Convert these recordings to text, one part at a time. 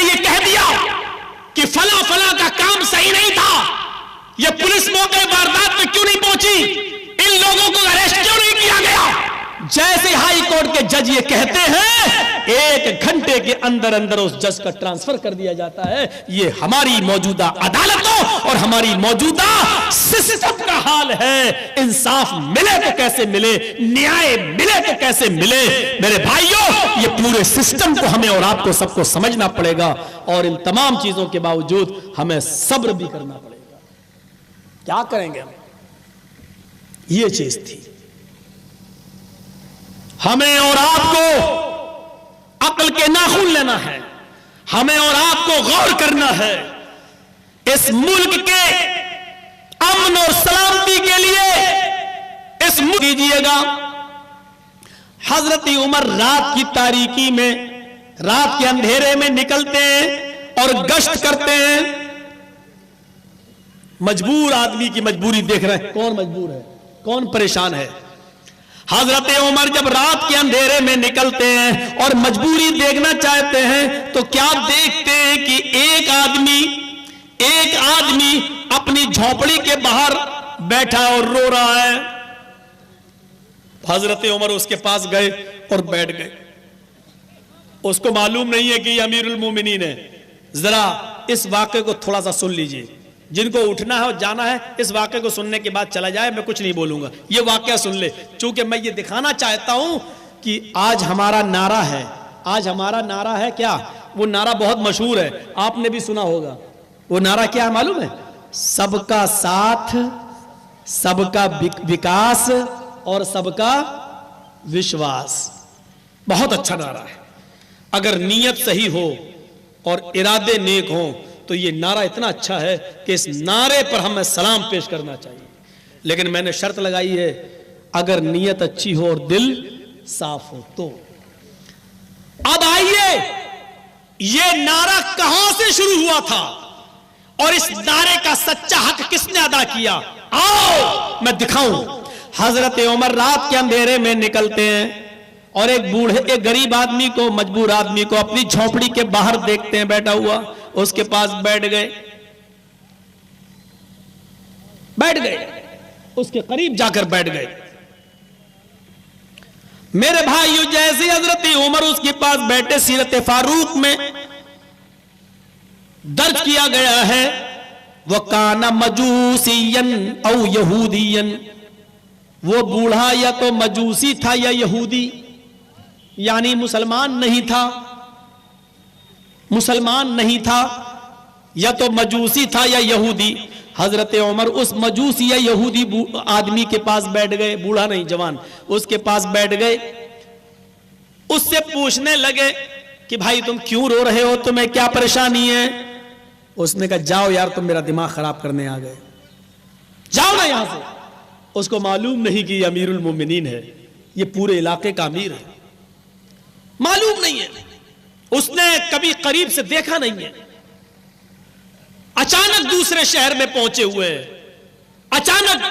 یہ کہہ دیا کہ فلاں فلاں کا کام صحیح نہیں تھا، یہ پولیس موقع واردات میں کیوں نہیں پہنچی، ان لوگوں کو اریسٹ کیوں نہیں کیا گیا، جیسے ہائی کورٹ کے جج یہ کہتے ہیں 1 گھنٹے کے اندر اندر اس جج کا ٹرانسفر کر دیا جاتا ہے۔ یہ ہماری موجودہ عدالتوں اور ہماری موجودہ سسٹم کا حال ہے۔ انصاف ملے تو کیسے ملے، نیائے ملے تو کیسے ملے؟ میرے بھائیوں، یہ پورے سسٹم کو ہمیں اور آپ کو سب کو سمجھنا پڑے گا، اور ان تمام چیزوں کے باوجود ہمیں صبر بھی کرنا پڑے گا۔ کیا کریں گے ہم؟ یہ چیز تھی۔ ہمیں اور آپ کو عقل کے ناخن لینا ہے، ہمیں اور آپ کو غور کرنا ہے۔ اس ملک کے امن اور سلامتی کے لیے اس ملک کیجئے گا۔ حضرت عمر رات کی تاریکی میں، رات کے اندھیرے میں نکلتے ہیں اور گشت کرتے ہیں۔ مجبور آدمی کی مجبوری دیکھ رہے ہیں، کون مجبور ہے، کون پریشان ہے؟ حضرت عمر جب رات کے اندھیرے میں نکلتے ہیں اور مجبوری دیکھنا چاہتے ہیں تو کیا دیکھتے ہیں کہ ایک آدمی اپنی جھونپڑی کے باہر بیٹھا اور رو رہا ہے۔ حضرت عمر اس کے پاس گئے اور بیٹھ گئے۔ اس کو معلوم نہیں ہے کہ یہ امیر المومنین ہے۔ ذرا اس واقعے کو تھوڑا سا سن لیجئے، جن کو اٹھنا ہے اور جانا ہے اس واقعے کو سننے کے بعد چلا جائے، میں کچھ نہیں بولوں گا، یہ واقعہ سن لے، چونکہ میں یہ دکھانا چاہتا ہوں کہ آج ہمارا نعرہ ہے، آج ہمارا نعرہ ہے کیا؟ وہ نعرہ بہت مشہور ہے، آپ نے بھی سنا ہوگا۔ وہ نعرہ کیا ہے معلوم ہے؟ سب کا ساتھ، سب کا وکاس اور سب کا وشواس۔ بہت اچھا نعرہ ہے۔ اگر نیت صحیح ہو اور ارادے نیک ہوں تو یہ نعرہ اتنا اچھا ہے کہ اس نعرے پر ہمیں سلام پیش کرنا چاہیے، لیکن میں نے شرط لگائی ہے اگر نیت اچھی ہو اور دل صاف ہو تو۔ اب آئیے، یہ نعرہ کہاں سے شروع ہوا تھا اور اس نعرے کا سچا حق کس نے ادا کیا؟ آؤ میں دکھاؤں۔ حضرت عمر رات کے اندھیرے میں نکلتے ہیں اور ایک غریب آدمی کو، مجبور آدمی کو اپنی جھونپڑی کے باہر دیکھتے ہیں بیٹھا ہوا، اس کے پاس بیٹھ گئے، اس کے قریب جا کر بیٹھ گئے۔ میرے بھائیو، جیسے حضرت عمر اس کے پاس بیٹھے، سیرت فاروق میں درج کیا گیا ہے وَكَانَ مَجُوسِيًّا اَوْ يَهُودِيًّا، وہ بوڑھا یا تو مجوسی تھا یا یہودی، یعنی مسلمان نہیں تھا، یا تو مجوسی تھا یا یہودی۔ حضرت عمر اس مجوسی یا یہودی آدمی کے پاس بیٹھ گئے، بوڑھا نہیں جوان، اس کے پاس بیٹھ گئے، اس سے پوچھنے لگے کہ بھائی تم کیوں رو رہے ہو، تمہیں کیا پریشانی ہے؟ اس نے کہا جاؤ یار، تم میرا دماغ خراب کرنے آ گئے، جاؤ نا یہاں سے۔ اس کو معلوم نہیں کہ یہ امیر المومنین ہے، یہ پورے علاقے کا امیر ہے، معلوم نہیں ہے، اس نے کبھی قریب سے دیکھا نہیں ہے۔ اچانک دوسرے شہر میں پہنچے ہوئے، اچانک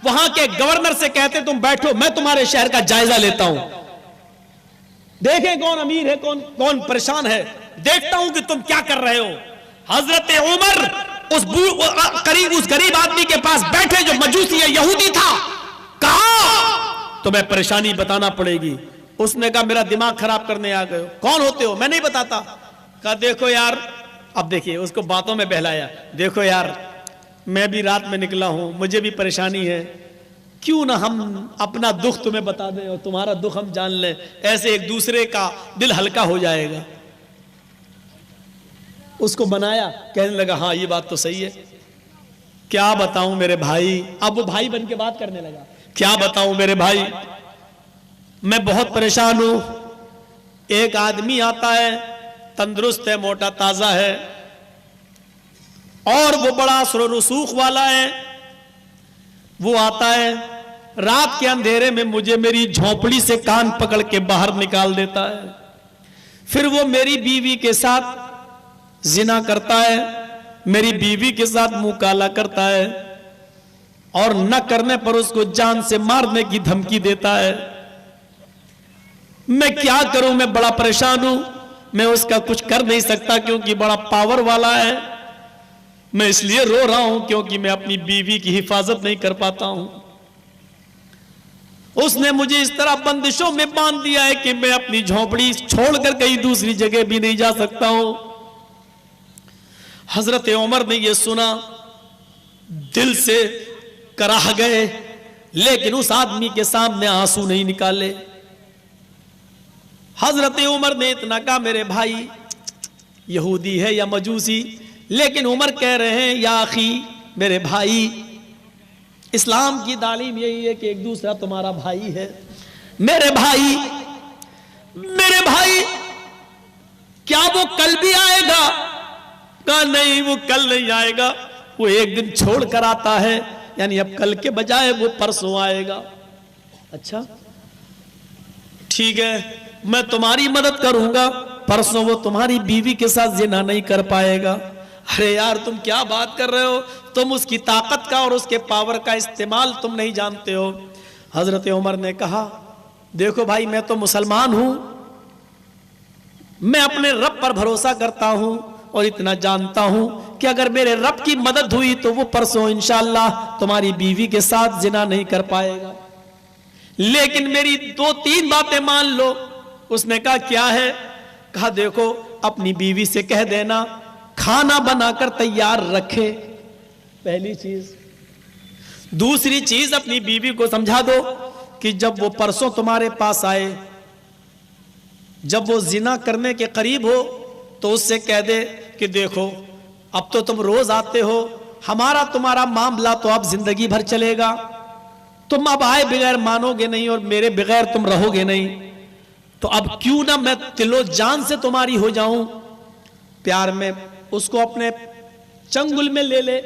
وہاں کے گورنر سے کہتے تم بیٹھو، میں تمہارے شہر کا جائزہ لیتا ہوں، دیکھیں کون امیر ہے، کون پریشان ہے، دیکھتا ہوں کہ تم کیا کر رہے ہو۔ حضرت عمر اس غریب آدمی کے پاس بیٹھے جو مجوسی یا یہودی تھا، کہا تمہیں پریشانی بتانا پڑے گی۔ اس نے کہا میرا دماغ خراب کرنے آ گئے ہو، کون ہوتے ہو؟ میں نہیں بتاتا۔ کہا دیکھو یار، اب دیکھیے اس کو باتوں میں بہلایا، دیکھو یار میں بھی رات میں نکلا ہوں، مجھے بھی پریشانی ہے، کیوں نہ ہم اپنا دکھ تمہیں بتا دیں اور تمہارا دکھ ہم جان لیں، ایسے ایک دوسرے کا دل ہلکا ہو جائے گا۔ اس کو بنایا، کہنے لگا ہاں یہ بات تو صحیح ہے، کیا بتاؤں میرے بھائی، اب وہ بھائی بن کے بات کرنے لگا، کیا بتاؤں میرے بھائی، میں بہت پریشان ہوں۔ ایک آدمی آتا ہے، تندرست ہے، موٹا تازہ ہے، اور وہ بڑا اثر و رسوخ والا ہے، وہ آتا ہے رات کے اندھیرے میں مجھے میری جھونپڑی سے کان پکڑ کے باہر نکال دیتا ہے، پھر وہ میری بیوی کے ساتھ زنا کرتا ہے، میری بیوی کے ساتھ منہ کالا کرتا ہے، اور نہ کرنے پر اس کو جان سے مارنے کی دھمکی دیتا ہے۔ میں کیا کروں، میں بڑا پریشان ہوں، میں اس کا کچھ کر نہیں سکتا کیونکہ بڑا پاور والا ہے. میں اس لیے رو رہا ہوں کیونکہ میں اپنی بیوی کی حفاظت نہیں کر پاتا ہوں. اس نے مجھے اس طرح بندشوں میں باندھ دیا ہے کہ میں اپنی جھونپڑی چھوڑ کر کہیں دوسری جگہ بھی نہیں جا سکتا ہوں. حضرت عمر نے یہ سنا, دل سے کراہ گئے, لیکن اس آدمی کے سامنے آنسو نہیں نکالے. حضرت عمر نے اتنا کہا میرے بھائی یہودی ہے یا مجوسی, لیکن عمر کہہ رہے ہیں یا اخی, میرے بھائی, اسلام کی تعلیم یہی ہے کہ ایک دوسرا تمہارا بھائی ہے. میرے بھائی, میرے بھائی, کیا وہ کل بھی آئے گا؟ کہا نہیں, وہ کل نہیں آئے گا, وہ ایک دن چھوڑ کر آتا ہے, یعنی اب کل کے بجائے وہ پرسوں آئے گا. اچھا ٹھیک ہے, میں تمہاری مدد کروں گا, پرسوں وہ تمہاری بیوی کے ساتھ زنا نہیں کر پائے گا. ارے یار تم کیا بات کر رہے ہو, تم اس کی طاقت کا اور اس کے پاور کا استعمال تم نہیں جانتے ہو. حضرت عمر نے کہا دیکھو بھائی, میں تو مسلمان ہوں, میں اپنے رب پر بھروسہ کرتا ہوں اور اتنا جانتا ہوں کہ اگر میرے رب کی مدد ہوئی تو وہ پرسوں انشاءاللہ تمہاری بیوی کے ساتھ زنا نہیں کر پائے گا, لیکن میری 2-3 باتیں مان لو. اس نے کہا کیا ہے؟ کہا دیکھو اپنی بیوی سے کہہ دینا کھانا بنا کر تیار رکھے, پہلی چیز. دوسری چیز, اپنی بیوی کو سمجھا دو کہ جب وہ پرسوں تمہارے پاس آئے, جب وہ زنا کرنے کے قریب ہو تو اس سے کہہ دے کہ دیکھو اب تو تم روز آتے ہو, ہمارا تمہارا معاملہ تو اب زندگی بھر چلے گا, تم اب آئے بغیر مانو گے نہیں اور میرے بغیر تم رہو گے نہیں, تو اب کیوں نہ میں دل و جان سے تمہاری ہو جاؤں. پیار میں اس کو اپنے چنگل میں لے لے,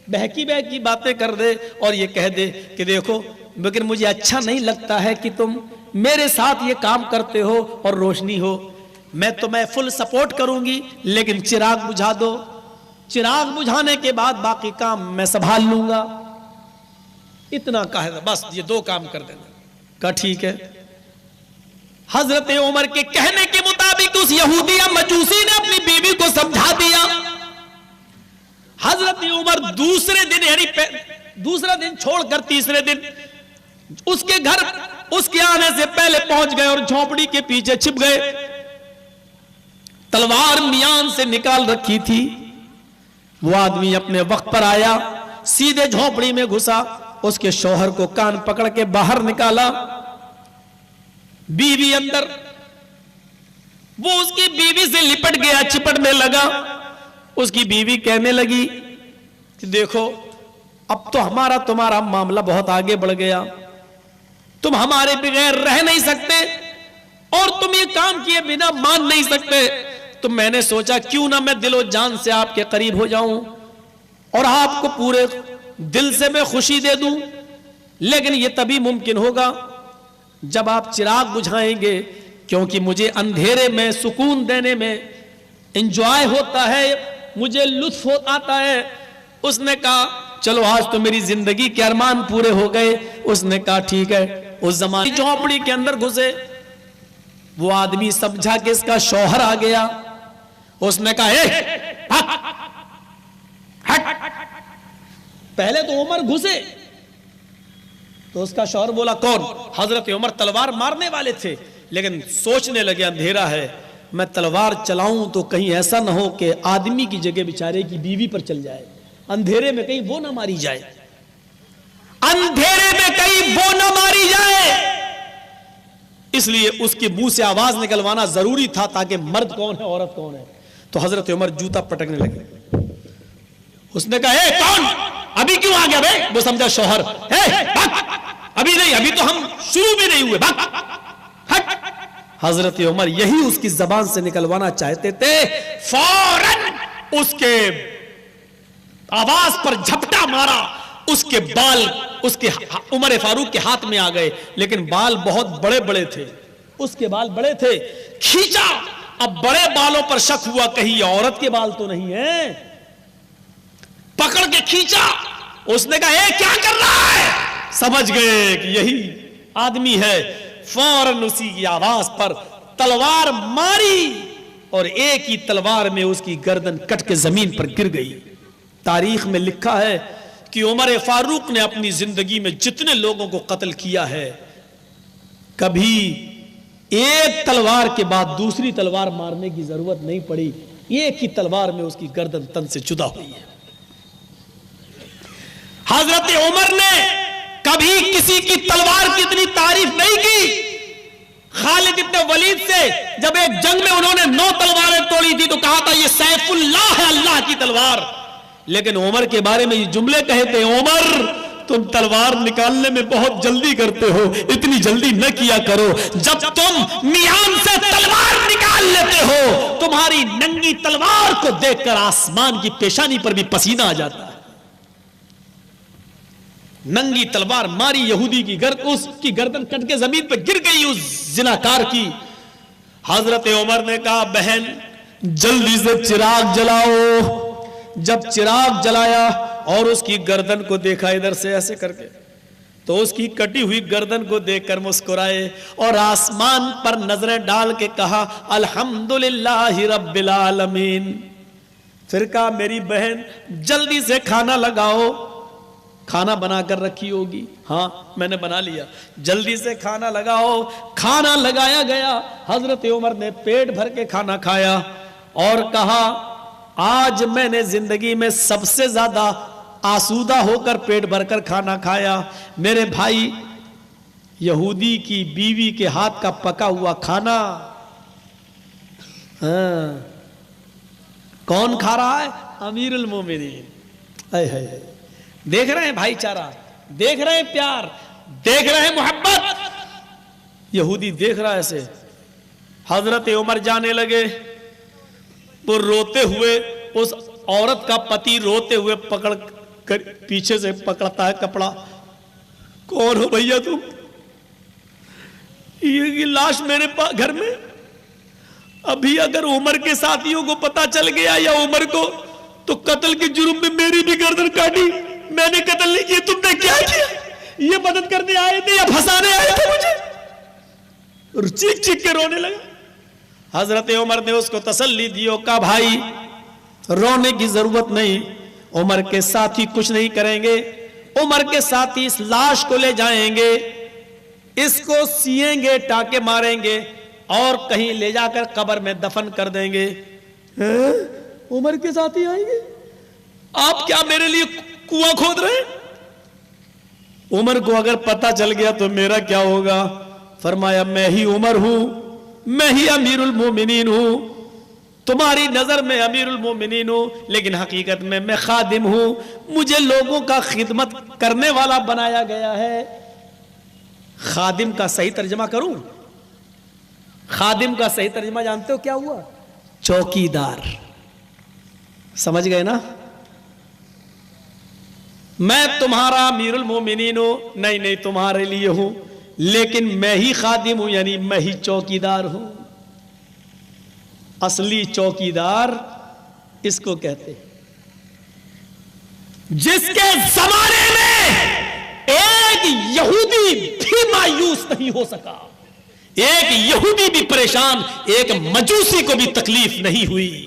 بہکی بہکی باتیں کر دے اور یہ کہہ دے کہ دیکھو مگر مجھے اچھا نہیں لگتا ہے کہ تم میرے ساتھ یہ کام کرتے ہو اور روشنی ہو, میں تمہیں فل سپورٹ کروں گی, لیکن چراغ بجھا دو, چراغ بجھانے کے بعد باقی کام میں سنبھال لوں گا. اتنا کہا, بس یہ 2 کام کر دینا. کہا ٹھیک ہے. حضرت عمر کے کہنے کے مطابق اس یہودی یا مجوسی نے اپنی بیوی کو سمجھا دیا. حضرت عمر دوسرے دن, یعنی دوسرا دن چھوڑ کر تیسرے دن اس کے گھر اس کے آنے سے پہلے پہنچ گئے اور جھونپڑی کے پیچھے چھپ گئے. تلوار میان سے نکال رکھی تھی. وہ آدمی اپنے وقت پر آیا, سیدھے جھونپڑی میں گھسا, اس کے شوہر کو کان پکڑ کے باہر نکالا, بیوی اندر. وہ اس کی بیوی سے لپٹ گیا, چپٹنے لگا. اس کی بیوی کہنے لگی کہ دیکھو اب تو ہمارا تمہارا معاملہ بہت آگے بڑھ گیا, تم ہمارے بغیر رہ نہیں سکتے اور تم یہ کام کیے بنا مان نہیں سکتے, تو میں نے سوچا کیوں نہ میں دل و جان سے آپ کے قریب ہو جاؤں اور آپ کو پورے دل سے میں خوشی دے دوں, لیکن یہ تبھی ممکن ہوگا جب آپ چراغ بجھائیں گے, کیونکہ مجھے اندھیرے میں سکون دینے میں انجوائے ہوتا ہے, مجھے لطف آتا ہے. اس نے کہا چلو آج تو میری زندگی کے ارمان پورے ہو گئے. اس نے کہا ٹھیک ہے. اس زمانے جھونپڑی کے اندر گھسے, وہ آدمی سمجھا کہ اس کا شوہر آ گیا. اس نے کہا ہٹ. پہلے تو عمر گھسے تو اس کا شوہر بولا کون؟ حضرت عمر تلوار مارنے والے تھے, لیکن سوچنے لگے اندھیرا ہے, میں تلوار چلاؤں تو کہیں ایسا نہ ہو کہ آدمی کی جگہ بیچارے کی بیوی پر چل جائے, اندھیرے میں کہیں وہ نہ ماری جائے, اندھیرے میں کہیں وہ نہ ماری جائے. اس لیے اس کے منہ سے آواز نکلوانا ضروری تھا تاکہ مرد کون ہے عورت کون ہے. تو حضرت عمر جوتا پٹکنے لگے. اس نے کہا اے کون, ابھی کیوں آ گیا بھائی؟ وہ سمجھا شوہر, ابھی نہیں, ابھی تو ہم شروع بھی نہیں ہوئے, ہٹ. حضرت عمر یہی اس کی زبان سے نکلوانا چاہتے تھے, فوراً اس کے آواز پر جھپٹا مارا, اس کے بال اس کے عمر فاروق کے ہاتھ میں آ گئے, لیکن بال بہت بڑے بڑے تھے, اس کے بال بڑے تھے, کھینچا. اب بڑے بالوں پر شک ہوا کہیں یہ عورت کے بال تو نہیں ہیں, پکڑ کے کھینچا. اس نے کہا اے کیا کر رہا ہے؟ سمجھ گئے کہ یہی آدمی ہے. فوراً اسی کی آواز پر تلوار ماری اور ایک ہی تلوار میں اس کی گردن کٹ کے زمین پر گر گئی۔ تاریخ میں لکھا ہے کہ عمر فاروق نے اپنی زندگی میں جتنے لوگوں کو قتل کیا ہے، کبھی ایک تلوار کے بعد دوسری تلوار مارنے کی ضرورت نہیں پڑی، ایک ہی تلوار میں اس کی گردن تن سے جدا ہوئی ہے۔ حضرت عمر نے کبھی کسی کی تلوار کی اتنی تعریف نہیں کی۔ خالد ابن ولید سے جب ایک جنگ میں انہوں نے 9 تلواریں توڑی تھی تو کہا تھا یہ سیف اللہ ہے، اللہ کی تلوار۔ لیکن عمر کے بارے میں یہ جملے کہے تھے، عمر تم تلوار نکالنے میں بہت جلدی کرتے ہو، اتنی جلدی نہ کیا کرو۔ جب تم میان سے تلوار نکال لیتے ہو، تمہاری ننگی تلوار کو دیکھ کر آسمان کی پیشانی پر بھی پسینہ آ جاتا ہے۔ ننگی تلوار ماری یہودی کی اس کی گردن کٹ کے زمین پہ گر گئی اس زناکار کی۔ حضرت عمر نے کہا بہن جلدی سے چراغ جلاؤ۔ جب چراغ جلایا اور اس کی گردن کو دیکھا ادھر سے ایسے کر کے، تو اس کی کٹی ہوئی گردن کو دیکھ کر مسکرائے اور آسمان پر نظریں ڈال کے کہا الحمدللہ رب العالمین۔ پھر کہا میری بہن جلدی سے کھانا لگاؤ، کھانا بنا کر رکھی ہوگی۔ ہاں میں نے بنا لیا، جلدی سے کھانا لگاؤ۔ کھانا لگایا گیا، حضرت عمر نے پیٹ بھر کے کھانا کھایا اور کہا آج میں نے زندگی میں سب سے زیادہ آسودہ ہو کر پیٹ بھر کر کھانا کھایا۔ میرے بھائی یہودی کی بیوی کے ہاتھ کا پکا ہوا کھانا کون کھا رہا ہے؟ امیر المومنین۔ دیکھ رہے ہیں بھائی چارہ، دیکھ رہے ہیں پیار، دیکھ رہے ہیں محبت۔ یہودی دیکھ رہا ہے ایسے۔ حضرت عمر جانے لگے، وہ روتے ہوئے، اس عورت کا پتی روتے ہوئے پکڑ کر پیچھے سے پکڑتا ہے کپڑا، کون ہو بھیا تم؟ یہ لاش میرے گھر میں، ابھی اگر عمر کے ساتھیوں کو پتا چل گیا یا عمر کو تو قتل کے جرم میں میری بھی گردن کاٹی۔ میں نے قتل نہیں کیا، تم نے کیا کیا؟ یہ مدد کرنے آئے تھے یا پھنسانے آئے تھے مجھے؟ چیخ چیخ کے رونے لگا۔ حضرت عمر نے اس کو تسلی دی اور کہا بھائی رونے کی ضرورت نہیں، عمر کے ساتھی کچھ نہیں کریں گے، عمر کے ساتھی اس لاش کو لے جائیں گے، اس کو سیئیں گے، ٹانکے ماریں گے اور کہیں لے جا کر قبر میں دفن کر دیں گے۔ عمر کے ساتھی آئیں گے؟ آپ کیا میرے لیے کنواں کھود رہے ہیں؟ عمر کو اگر پتا چل گیا تو میرا کیا ہوگا؟ فرمایا میں ہی عمر ہوں، میں ہی امیر المومنین ہوں، تمہاری نظر میں امیر المومنین ہوں لیکن حقیقت میں میں خادم ہوں، مجھے لوگوں کا خدمت کرنے والا بنایا گیا ہے۔ خادم کا صحیح ترجمہ کروں؟ خادم کا صحیح ترجمہ جانتے ہو کیا ہوا؟ چوکیدار۔ سمجھ گئے نا؟ میں تمہارا امیر المومنین ہوں، نہیں تمہارے لیے ہوں، لیکن میں ہی خادم ہوں، یعنی میں ہی چوکیدار ہوں۔ اصلی چوکیدار اس کو کہتے ہیں جس کے زمانے میں ایک یہودی بھی مایوس نہیں ہو سکا، ایک یہودی بھی پریشان، ایک مجوسی کو بھی تکلیف نہیں ہوئی۔